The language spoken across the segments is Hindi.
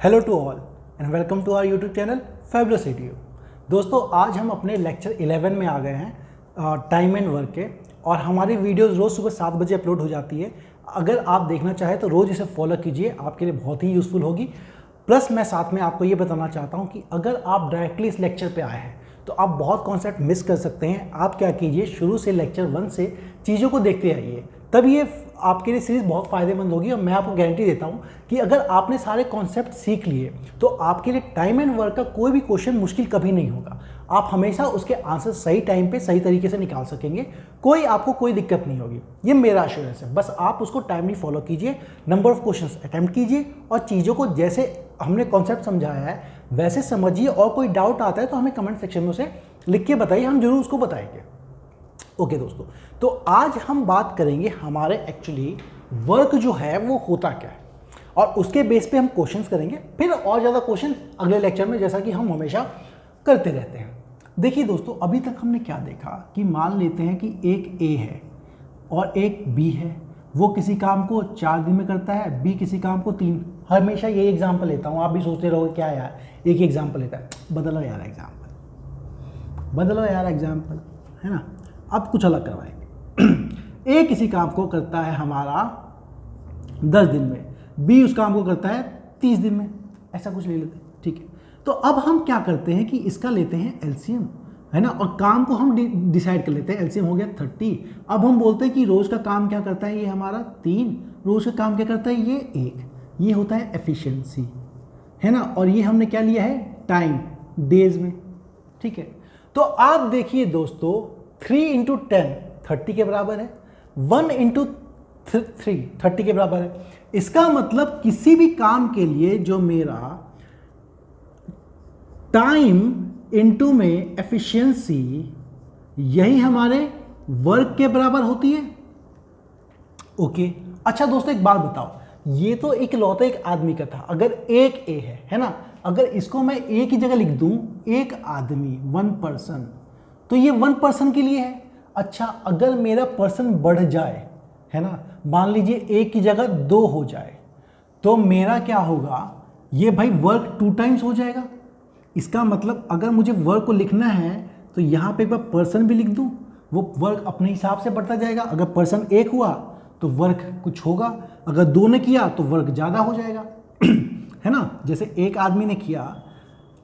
Hello to all and welcome to our YouTube channel fabulous एडीओ। दोस्तों आज हम अपने लेक्चर 11 में आ गए हैं टाइम एंड वर्क के, और हमारी वीडियोस रोज़ सुबह 7 बजे अपलोड हो जाती है। अगर आप देखना चाहें तो रोज़ इसे फॉलो कीजिए, आपके लिए बहुत ही यूज़फुल होगी। प्लस मैं साथ में आपको ये बताना चाहता हूँ कि अगर आप डायरेक्टली इस लेक्चर पे आए हैं तो आप बहुत कॉन्सेप्ट मिस कर सकते हैं। आप क्या कीजिए, शुरू से लेक्चर 1 से चीज़ों को देखते आइए, तब ये आपके लिए सीरीज़ बहुत फ़ायदेमंद होगी। और मैं आपको गारंटी देता हूँ कि अगर आपने सारे कॉन्सेप्ट सीख लिए तो आपके लिए टाइम एंड वर्क का कोई भी क्वेश्चन मुश्किल कभी नहीं होगा। आप हमेशा उसके आंसर सही टाइम पे सही तरीके से निकाल सकेंगे, आपको कोई दिक्कत नहीं होगी। ये मेरा एश्योरेंस है। बस आप उसको टाइमली फॉलो कीजिए, नंबर ऑफ क्वेश्चंस अटेम्प्ट कीजिए और चीज़ों को जैसे हमने कॉन्सेप्ट समझाया है वैसे समझिए। और कोई डाउट आता है तो हमें कमेंट सेक्शन में उसे लिख के बताइए, हम जरूर उसको बताएंगे। ओके दोस्तों, तो आज हम बात करेंगे हमारे एक्चुअली वर्क जो है वो होता क्या है, और उसके बेस पे हम क्वेश्चंस करेंगे। फिर और ज़्यादा क्वेश्चन अगले लेक्चर में, जैसा कि हम हमेशा करते रहते हैं। देखिए दोस्तों, अभी तक हमने क्या देखा कि मान लेते हैं कि एक ए है और एक बी है। वो किसी काम को 4 दिन में करता है, बी किसी काम को 3। हमेशा यही एग्जाम्पल लेता हूँ, आप भी सोचते रहोगे क्या यार एक ही एग्जाम्पल लेता है। बदलो यार एग्जाम्पल, बदलो यार एग्जाम्पल, है ना। अब कुछ अलग करवाएंगे। ए किसी काम को करता है हमारा 10 दिन में, बी उस काम को करता है 30 दिन में, ऐसा कुछ ले लेते हैं, ठीक है। तो अब हम क्या करते हैं कि इसका लेते हैं एलसीएम, है ना, और काम को हम डिसाइड कर लेते हैं। एलसीएम हो गया 30। अब हम बोलते हैं कि रोज का काम क्या करता है, ये हमारा 3, रोज का काम क्या करता है, ये 1। ये होता है एफिशिएंसी, है ना। और ये हमने क्या लिया है, टाइम, डेज में, ठीक है। तो आप देखिए दोस्तों, 3 × 10 30 के बराबर है, 1 × 3 30 के बराबर है। इसका मतलब किसी भी काम के लिए जो मेरा टाइम इनटू में एफिशिएंसी, यही हमारे वर्क के बराबर होती है। ओके, अच्छा दोस्तों एक बात बताओ, ये तो एक लौता एक आदमी का था। अगर एक ए है ना, अगर इसको मैं ए की जगह लिख दूं एक आदमी, 1 पर्सन, तो ये 1 पर्सन के लिए है। अच्छा, अगर मेरा पर्सन बढ़ जाए, है ना, मान लीजिए एक की जगह 2 हो जाए, तो मेरा क्या होगा, ये भाई वर्क 2 टाइम्स हो जाएगा। इसका मतलब अगर मुझे वर्क को लिखना है तो यहाँ पे एक बार पर्सन भी लिख दूँ, वो वर्क अपने हिसाब से बढ़ता जाएगा। अगर पर्सन 1 हुआ तो वर्क कुछ होगा, अगर 2 ने किया तो वर्क ज़्यादा हो जाएगा, है ना। जैसे एक आदमी ने किया,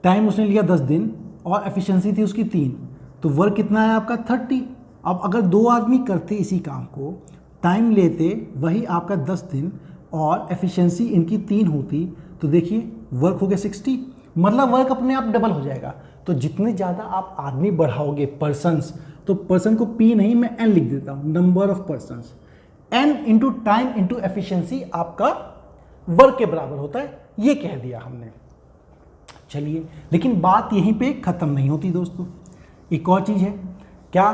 टाइम उसने लिया 10 दिन और एफिशिएंसी थी उसकी 3, तो वर्क कितना है आपका 30। अब अगर 2 आदमी करते इसी काम को, टाइम लेते वही आपका 10 दिन और एफिशिएंसी इनकी 3 होती, तो देखिए वर्क हो गया 60। मतलब वर्क अपने आप डबल हो जाएगा। तो जितने ज़्यादा आप आदमी बढ़ाओगे पर्सन्स, तो पर्सन को पी नहीं मैं एन लिख देता हूँ, number of persons, N into time into efficiency आपका वर्क के बराबर होता है। ये कह दिया हमने। चलिए, लेकिन बात यहीं पे ख़त्म नहीं होती दोस्तों। एक और चीज़ है क्या,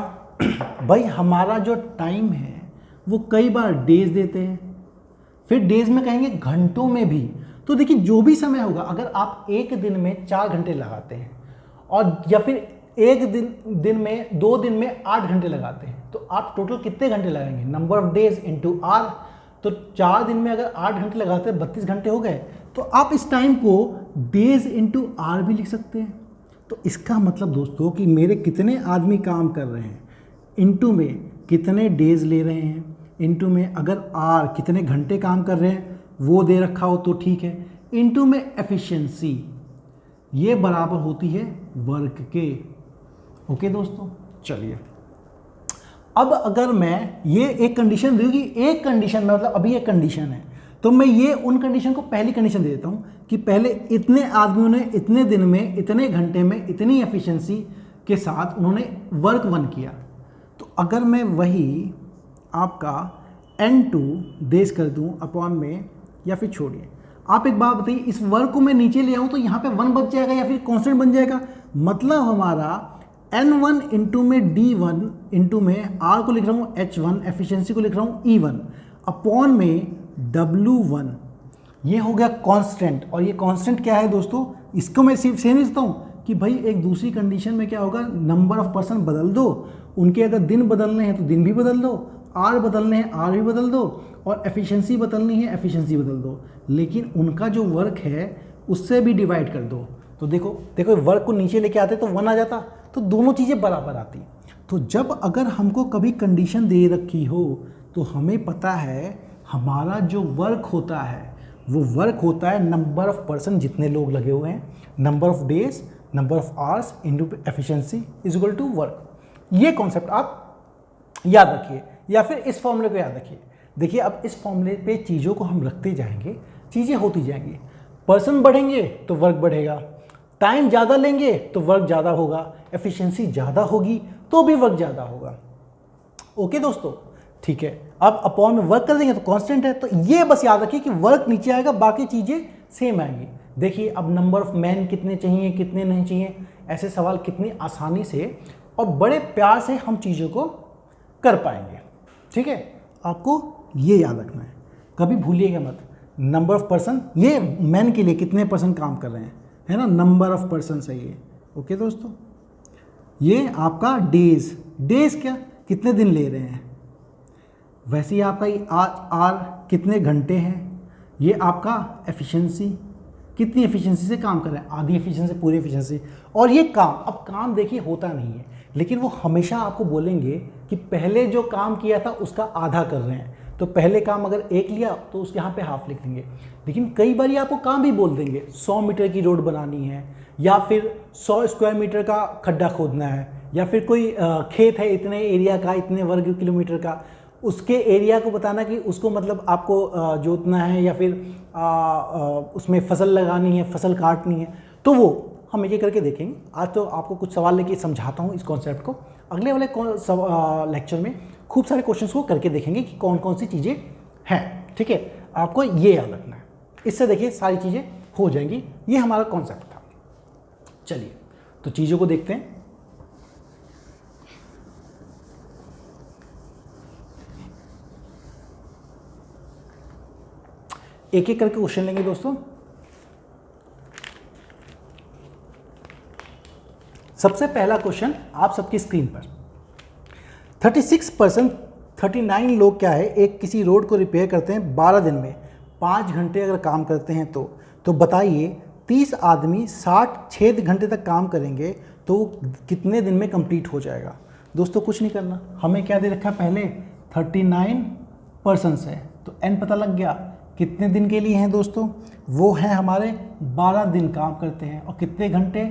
भाई हमारा जो टाइम है वो कई बार डेज देते हैं, फिर डेज में कहेंगे घंटों में भी। तो देखिए जो भी समय होगा, अगर आप एक दिन में 4 घंटे लगाते हैं और या फिर एक दिन में 2 दिन में 8 घंटे लगाते हैं, तो आप टोटल कितने घंटे लगाएंगे, number of days into R. तो 4 दिन में अगर 8 घंटे लगाते हैं 32 घंटे हो गए। तो आप इस टाइम को डेज इंटू आर भी लिख सकते हैं। तो इसका मतलब दोस्तों कि मेरे कितने आदमी काम कर रहे हैं, इंटू में कितने डेज ले रहे हैं, इंटू में अगर आर कितने घंटे काम कर रहे हैं वो दे रखा हो तो ठीक है, इंटू में एफिशिएंसी, ये बराबर होती है वर्क के। ओके दोस्तों, चलिए अब अगर मैं ये एक कंडीशन दूंगी, एक कंडीशन में मतलब अभी एक कंडीशन है, तो मैं ये उन कंडीशन को पहली कंडीशन दे देता हूँ कि पहले इतने आदमियों ने इतने दिन में इतने घंटे में इतनी एफिशिएंसी के साथ उन्होंने वर्क 1 किया। तो अगर मैं वही आपका N2 देश कर दूं अपॉन में, या फिर छोड़िए, आप एक बात बताइए, इस वर्क को मैं नीचे ले आऊँ तो यहाँ पे 1 बच जाएगा या फिर कांस्टेंट बन जाएगा। मतलब हमारा N1 इंटू में D1 इंटू में R को लिख रहा हूँ H1, एफिशिएंसी को लिख रहा हूँ E1 अपॉन में W1, ये हो गया कांस्टेंट। और ये कांस्टेंट क्या है दोस्तों, इसको मैं सिर्फ सेम लिखता हूँ कि भाई एक दूसरी कंडीशन में क्या होगा, नंबर ऑफ पर्सन बदल दो, उनके अगर दिन बदलने हैं तो दिन भी बदल दो, आर बदलने हैं आर भी बदल दो, और एफिशिएंसी बदलनी है एफिशिएंसी बदल दो। लेकिन उनका जो वर्क है उससे भी डिवाइड कर दो तो देखो देखो वर्क को नीचे लेके आते तो 1 आ जाता, तो दोनों चीज़ें बराबर आती। तो जब अगर हमको कभी कंडीशन दे रखी हो तो हमें पता है हमारा जो वर्क होता है वो वर्क होता है नंबर ऑफ पर्सन जितने लोग लगे हुए हैं, number of days, number of hours into efficiency is equal to work. ये कॉन्सेप्ट आप याद रखिए या फिर इस फॉर्मूले को याद रखिए। देखिए अब इस फॉर्मूले पे चीज़ों को हम रखते जाएंगे, चीज़ें होती जाएंगी। पर्सन बढ़ेंगे तो वर्क बढ़ेगा, टाइम ज़्यादा लेंगे तो वर्क ज़्यादा होगा, एफिशिएंसी ज़्यादा होगी तो भी वर्क ज़्यादा होगा। ओके दोस्तों, ठीक है। अब अपॉन में वर्क कर देंगे तो कांस्टेंट है, तो ये बस याद रखिए कि वर्क नीचे आएगा, बाकी चीज़ें सेम आएंगी। देखिए अब नंबर ऑफ मैन कितने चाहिए, कितने नहीं चाहिए, ऐसे सवाल कितनी आसानी से और बड़े प्यार से हम चीज़ों को कर पाएंगे। ठीक है, आपको ये याद रखना है, कभी भूलिएगा मत। नंबर ऑफ पर्सन, ये मैन के लिए कितने पर्सन काम कर रहे हैं, है ना, नंबर ऑफ पर्सन है ये। ओके दोस्तों, ये आपका डेज, डेज क्या, कितने दिन ले रहे हैं। वैसे ही आपका ये आर कितने घंटे हैं, ये आपका एफिशिएंसी, कितनी एफिशिएंसी से काम कर रहे हैं, आधी एफिशिएंसी, पूरी एफिशिएंसी। और ये काम, अब काम देखिए होता नहीं है, लेकिन वो हमेशा आपको बोलेंगे कि पहले जो काम किया था उसका आधा कर रहे हैं, तो पहले काम अगर 1 लिया तो उसके यहाँ पे हाफ लिख देंगे। लेकिन कई बार आपको काम भी बोल देंगे, 100 मीटर की रोड बनानी है, या फिर 100 स्क्वायर मीटर का खड्डा खोदना है, या फिर कोई खेत है इतने एरिया का, इतने वर्ग किलोमीटर का, उसके एरिया को बताना कि उसको मतलब आपको जोतना है या फिर उसमें फसल लगानी है, फसल काटनी है। तो वो हम एक एक करके देखेंगे। आज तो आपको कुछ सवाल लेके समझाता हूँ इस कॉन्सेप्ट को, अगले वाले लेक्चर में खूब सारे क्वेश्चंस को करके देखेंगे कि कौन कौन सी चीज़ें हैं। ठीक है, आपको ये याद रखना है, इससे देखिए सारी चीज़ें हो जाएंगी। ये हमारा कॉन्सेप्ट था। चलिए तो चीज़ों को देखते हैं। एक एक करके क्वेश्चन लेंगे दोस्तों। सबसे पहला क्वेश्चन आप सबकी स्क्रीन पर, 39 लोग क्या है, एक किसी रोड को रिपेयर करते हैं 12 दिन में, 5 घंटे अगर काम करते हैं तो बताइए 30 आदमी 6 घंटे तक काम करेंगे तो कितने दिन में कंप्लीट हो जाएगा। दोस्तों कुछ नहीं करना, हमें क्या दे रखा है, पहले 39 पर्सन्स है तो n पता लग गया, कितने दिन के लिए हैं दोस्तों, वो हैं हमारे 12 दिन काम करते हैं, और कितने घंटे,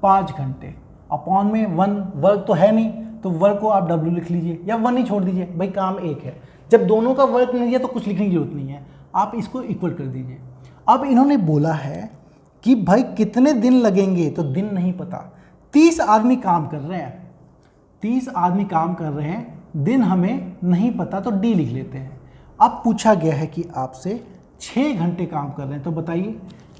5 घंटे। अपॉन में 1, वर्क तो है नहीं तो वर्क को आप W लिख लीजिए या 1 ही छोड़ दीजिए, भाई काम एक है। जब दोनों का वर्क नहीं है तो कुछ लिखने की जरूरत नहीं है, आप इसको इक्वल कर दीजिए। अब इन्होंने बोला है कि भाई कितने दिन लगेंगे, तो दिन नहीं पता, 30 आदमी काम कर रहे हैं, 30 आदमी काम कर रहे हैं, दिन हमें नहीं पता तो D लिख लेते हैं। अब पूछा गया है कि आपसे 6 घंटे काम कर रहे हैं, तो बताइए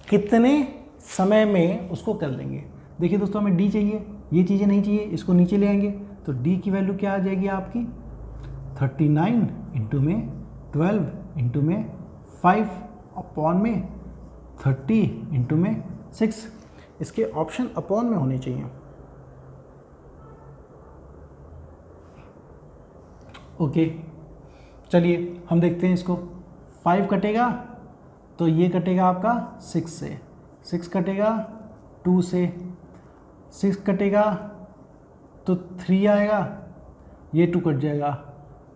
कितने समय में उसको कर लेंगे। देखिए दोस्तों, हमें D चाहिए, ये चीज़ें नहीं चाहिए, इसको नीचे ले आएंगे तो D की वैल्यू क्या आ जाएगी आपकी, 39 इंटू में 12 इंटू में 5 अपॉन में 30 इंटू में 6। इसके ऑप्शन अपॉन में होने चाहिए। ओके, चलिए हम देखते हैं इसको। 5 कटेगा तो ये कटेगा आपका 6 से, 6 कटेगा 2 से, 6 कटेगा तो 3 आएगा, ये 2 कट जाएगा,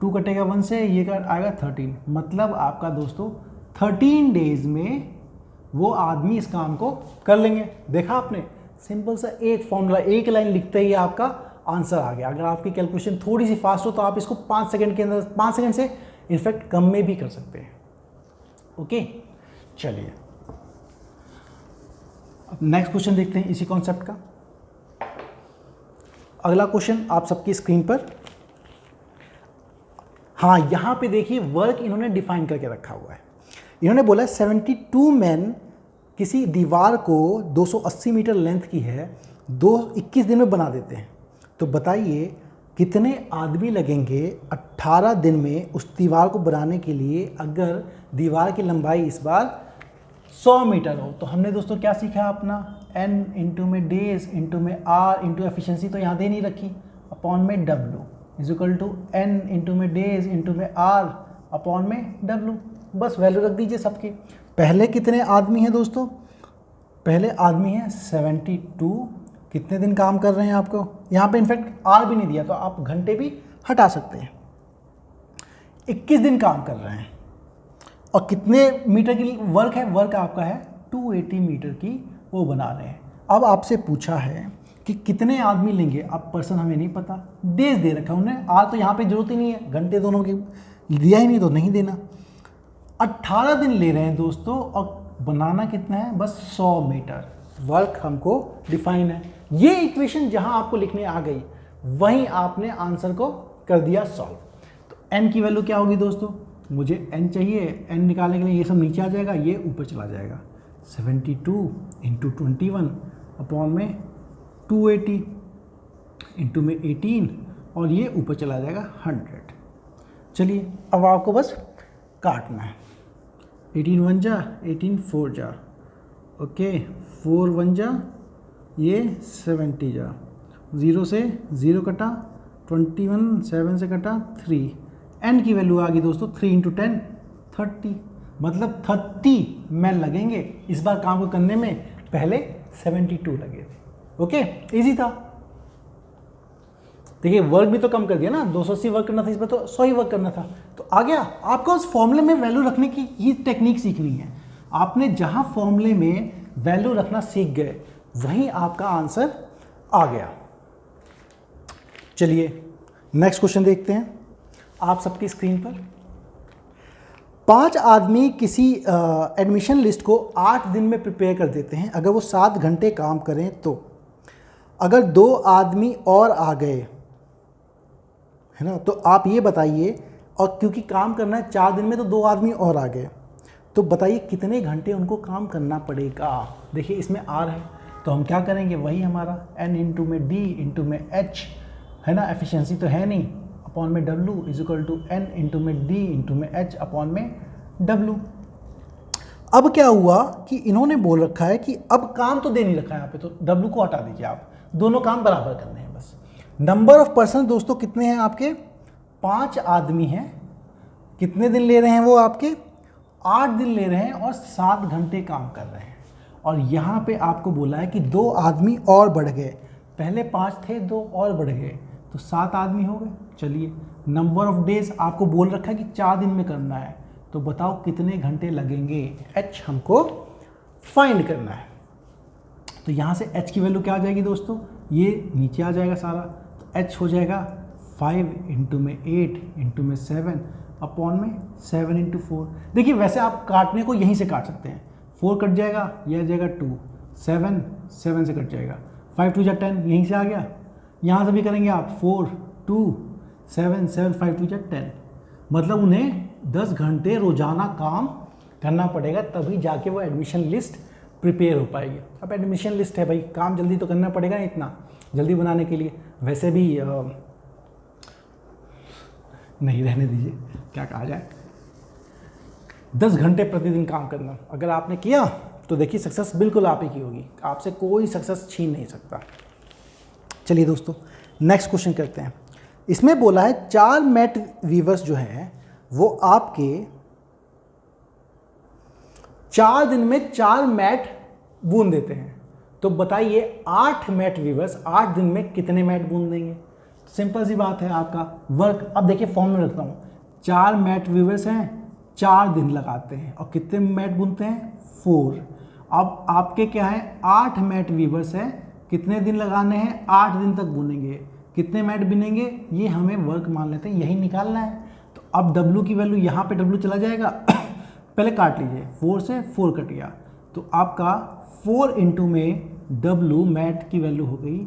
2 कटेगा 1 से, ये आएगा 13। मतलब आपका दोस्तों 13 डेज में वो आदमी इस काम को कर लेंगे। देखा आपने, सिंपल सा एक फॉर्मूला, एक लाइन लिखते ही आपका आंसर आ गया। अगर आपकी कैलकुलेशन थोड़ी सी फास्ट हो तो आप इसको 5 सेकंड के अंदर, 5 सेकंड से इनफैक्ट कम में भी कर सकते हैं। ओके, चलिए अब नेक्स्ट क्वेश्चन देखते हैं इसी कॉन्सेप्ट का। अगला क्वेश्चन आप सबकी स्क्रीन पर, हाँ यहाँ पे देखिए वर्क इन्होंने डिफाइन करके रखा हुआ है। इन्होंने बोला 72 मैन किसी दीवार को 280 मीटर लेंथ की है, 21 दिन में बना देते हैं। तो बताइए कितने आदमी लगेंगे 18 दिन में उस दीवार को बनाने के लिए, अगर दीवार की लंबाई इस बार 100 मीटर हो। तो हमने दोस्तों क्या सीखा अपना, n इंटू में डेज इंटू में r इंटू एफिशिएंसी तो यहाँ दे नहीं रखी, अपॉन में w is equal to n into में डेज इंटू में r अपॉन में w। बस वैल्यू रख दीजिए सबकी। पहले कितने आदमी हैं दोस्तों, पहले आदमी है 72, कितने दिन काम कर रहे हैं आपको यहाँ पे इनफैक्ट आर भी नहीं दिया तो आप घंटे भी हटा सकते हैं। 21 दिन काम कर रहे हैं और कितने मीटर की वर्क है, वर्क आपका है 280 मीटर की वो बना रहे हैं। अब आपसे पूछा है कि कितने आदमी लेंगे, अब पर्सन हमें नहीं पता, डेज दे रखा है उन्होंने, आर तो यहाँ पे जरूरत ही नहीं है, घंटे दोनों की दिया ही नहीं तो नहीं देना। 18 दिन ले रहे हैं दोस्तों और बनाना कितना है, बस 100 मीटर वर्क हमको डिफाइन है। ये इक्वेशन जहां आपको लिखने आ गई वहीं आपने आंसर को कर दिया सॉल्व। तो n की वैल्यू क्या होगी दोस्तों, मुझे n चाहिए, n निकालने के लिए ये सब नीचे आ जाएगा, ये ऊपर चला जाएगा, 72 इंटू 21 अपॉन में 280 इंटू में 18 और ये ऊपर चला जाएगा 100। चलिए अब आपको बस काटना है, 18 1 जा 18 4 जा, ओके 4 1 जा ये 70 जा, 0 से 0 कटा, 21 7 से कटा 3, n की वैल्यू आ गई दोस्तों 3 इंटू 10 30, मतलब 30 मैन लगेंगे इस बार काम को करने में, पहले 72 लगे थे। ओके इजी था। देखिए वर्क भी तो कम कर दिया ना, 280 वर्क करना था, इस बार तो 100 ही वर्क करना था, तो आ गया। आपको उस फॉर्मूले में वैल्यू रखने की ही टेक्निक सीखनी है। आपने जहां फॉर्मूले में वैल्यू रखना सीख गए वहीं आपका आंसर आ गया। चलिए नेक्स्ट क्वेश्चन देखते हैं आप सबकी स्क्रीन पर। 5 आदमी किसी एडमिशन लिस्ट को 8 दिन में प्रिपेयर कर देते हैं, अगर वो 7 घंटे काम करें तो। अगर 2 आदमी और आ गए है ना, तो आप ये बताइए, और क्योंकि काम करना है 4 दिन में तो 2 आदमी और आ गए, तो बताइए कितने घंटे उनको काम करना पड़ेगा। देखिए इसमें आर है तो हम क्या करेंगे, वही हमारा n इंटू में d इंटू में h है ना, एफिशिएंसी तो है नहीं, अपॉन में w is equal to n into में d इंटू में h अपॉन में w। अब क्या हुआ कि इन्होंने बोल रखा है कि अब काम तो दे नहीं रखा है यहाँ पे, तो w को हटा दीजिए आप, दोनों काम बराबर करने हैं बस। नंबर ऑफ पर्सन दोस्तों कितने हैं आपके, 5 आदमी हैं, कितने दिन ले रहे हैं वो आपके, 8 दिन ले रहे हैं और 7 घंटे काम कर रहे हैं। और यहाँ पे आपको बोला है कि 2 आदमी और बढ़ गए, पहले 5 थे 2 और बढ़ गए तो 7 आदमी हो गए। चलिए नंबर ऑफ डेज आपको बोल रखा है कि 4 दिन में करना है, तो बताओ कितने घंटे लगेंगे, h हमको फाइंड करना है। तो यहाँ से h की वैल्यू क्या आ जाएगी दोस्तों, ये नीचे आ जाएगा सारा, तो h हो जाएगा 5 इंटू में 8 इंटू में 7 अपॉन में 7 इंटू 4। देखिए वैसे आप काटने को यहीं से काट सकते हैं, 4 कट जाएगा, यह आ जाएगा 2, 7 7 से कट जाएगा, 5 2 जा 10 यहीं से आ गया। यहाँ से भी करेंगे आप 4 2 7 7 5 2 जा 10, मतलब उन्हें 10 घंटे रोजाना काम करना पड़ेगा, तभी जाके वो एडमिशन लिस्ट प्रिपेयर हो पाएगी। अब एडमिशन लिस्ट है भाई, काम जल्दी तो करना पड़ेगा, इतना जल्दी बनाने के लिए। वैसे भी नहीं रहने दीजिए, क्या कहा जाए, 10 घंटे प्रतिदिन काम करना अगर आपने किया तो देखिए सक्सेस बिल्कुल आप ही की होगी, आपसे कोई सक्सेस छीन नहीं सकता। चलिए दोस्तों नेक्स्ट क्वेश्चन करते हैं। इसमें बोला है 4 मैट वीवर्स जो हैं वो आपके 4 दिन में 4 मैट बूंद देते हैं, तो बताइए 8 मैट वीवर्स 8 दिन में कितने मैट बूंद देंगे। सिंपल सी बात है आपका वर्क। अब देखिए फॉर्म में रखता हूँ, 4 मैट वीवर्स हैं, 4 दिन लगाते हैं और कितने मैट बुनते हैं, 4। अब आपके क्या है, 8 मैट वीवर्स हैं, कितने दिन लगाने हैं, 8 दिन तक बुनेंगे, कितने मैट बिनेंगे ये हमें वर्क मान लेते हैं, यही निकालना है। तो अब W की वैल्यू यहाँ पे W चला जाएगा पहले काट लीजिए, 4 से 4 कट गया, तो आपका 4 इंटू में W मैट की वैल्यू हो गई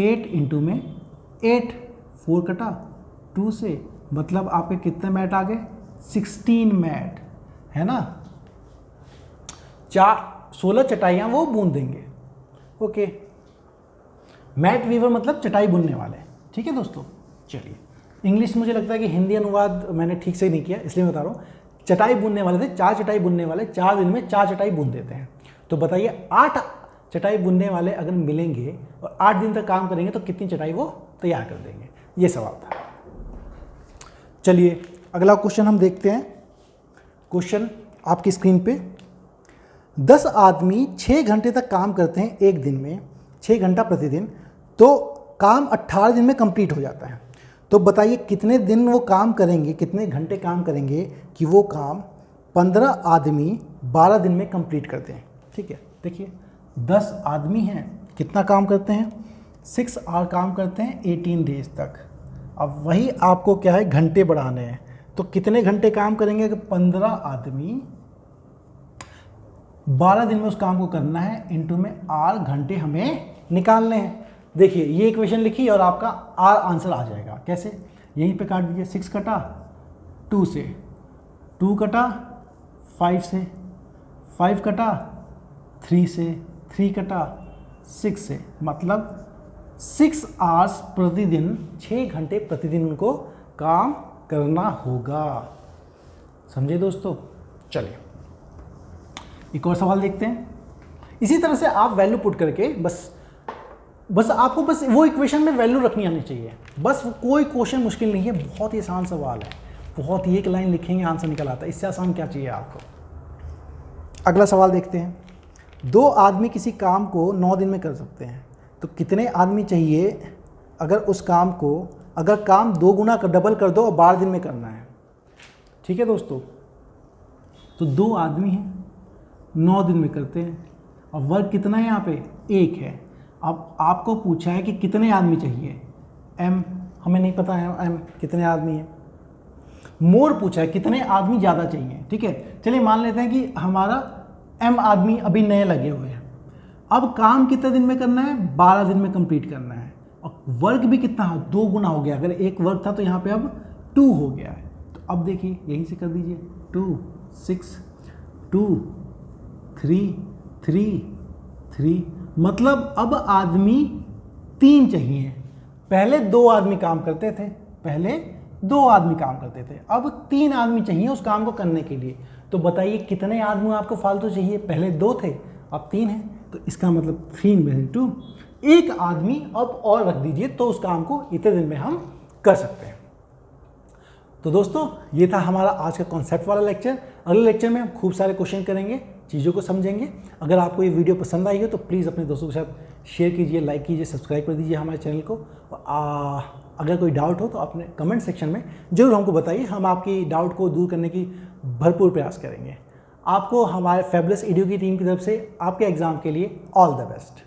8 इंटू में 8, 4 कटा 2 से, मतलब आपके कितने मैट आ गए, 16 मैट है ना, 16 चटाइयाँ वो बूंद देंगे। ओके, मैट वीवर मतलब चटाई बुनने वाले, ठीक है दोस्तों। चलिए इंग्लिश मुझे लगता है कि हिंदी अनुवाद मैंने ठीक से नहीं किया, इसलिए बता रहा हूँ। चटाई बुनने वाले थे, 4 चटाई बुनने वाले 4 दिन में 4 चटाई बुन देते हैं। तो बताइए 8 चटाई बुनने वाले अगर मिलेंगे और 8 दिन तक काम करेंगे तो कितनी चटाई वो तैयार कर देंगे, ये सवाल था। चलिए अगला क्वेश्चन हम देखते हैं। क्वेश्चन आपकी स्क्रीन पे, 10 आदमी 6 घंटे तक काम करते हैं एक दिन में, 6 घंटा प्रतिदिन, तो काम 18 दिन में कंप्लीट हो जाता है। तो बताइए कितने दिन वो काम करेंगे, कितने घंटे काम करेंगे कि वो काम 15 आदमी 12 दिन में कंप्लीट करते हैं। ठीक है, देखिए 10 आदमी हैं, कितना काम करते हैं, 6 आवर काम करते हैं 18 डेज तक। अब वही आपको क्या है, घंटे बढ़ाने हैं, तो कितने घंटे काम करेंगे कि 15 आदमी 12 दिन में उस काम को करना है, इनटू में आर घंटे हमें निकालने हैं। देखिए ये इक्वेशन लिखी और आपका आर आंसर आ जाएगा। कैसे, यहीं पे काट दीजिए, 6 कटा 2 से, 2 कटा 5 से, 5 कटा 3 से, 3 कटा 6 से, मतलब 6 आवर्स प्रतिदिन, 6 घंटे प्रतिदिन उनको काम करना होगा। समझे दोस्तों? चलिए एक और सवाल देखते हैं। इसी तरह से आप वैल्यू पुट करके बस आपको बस वो इक्वेशन में वैल्यू रखनी आनी चाहिए, बस कोई क्वेश्चन मुश्किल नहीं है, बहुत ही आसान सवाल है, बहुत ही एक लाइन लिखेंगे आंसर निकल आता है, इससे आसान क्या चाहिए आपको। अगला सवाल देखते हैं। 2 आदमी किसी काम को 9 दिन में कर सकते हैं, तो कितने आदमी चाहिए अगर उस काम को, अगर काम 2 गुना डबल कर दो और 12 दिन में करना है। ठीक है दोस्तों, तो 2 आदमी हैं, 9 दिन में करते हैं, और वर्क कितना है यहाँ पे, 1 है। अब आपको पूछा है कि कितने आदमी चाहिए, एम हमें नहीं पता है एम कितने आदमी है। मोर पूछा है कितने आदमी ज़्यादा चाहिए। ठीक है, चलिए मान लेते हैं कि हमारा एम आदमी अभी नए लगे हुए हैं। अब काम कितने दिन में करना है, 12 दिन में कंप्लीट करना है, और वर्क भी कितना है, 2 गुना हो गया। अगर 1 वर्क था तो यहाँ पे अब 2 हो गया है। तो अब देखिए यहीं से कर दीजिए, 2 6 2 3 3 3, मतलब अब आदमी 3 चाहिए। पहले 2 आदमी काम करते थे, पहले 2 आदमी काम करते थे, अब 3 आदमी चाहिए उस काम को करने के लिए। तो बताइए कितने आदमी आपको फालतू चाहिए, पहले 2 थे अब 3 हैं, तो इसका मतलब 3/2, 1 आदमी अब और रख दीजिए, तो उस काम को इतने दिन में हम कर सकते हैं। तो दोस्तों ये था हमारा आज का कॉन्सेप्ट वाला लेक्चर। अगले लेक्चर में हम खूब सारे क्वेश्चन करेंगे, चीज़ों को समझेंगे। अगर आपको ये वीडियो पसंद आई हो तो प्लीज़ अपने दोस्तों के साथ शेयर कीजिए, लाइक कीजिए, सब्सक्राइब कर दीजिए हमारे चैनल को। अगर कोई डाउट हो तो अपने कमेंट सेक्शन में ज़रूर हमको बताइए, हम आपकी डाउट को दूर करने की भरपूर प्रयास करेंगे। आपको हमारे फैबुलस एडू की टीम की तरफ से आपके एग्ज़ाम के लिए ऑल द बेस्ट।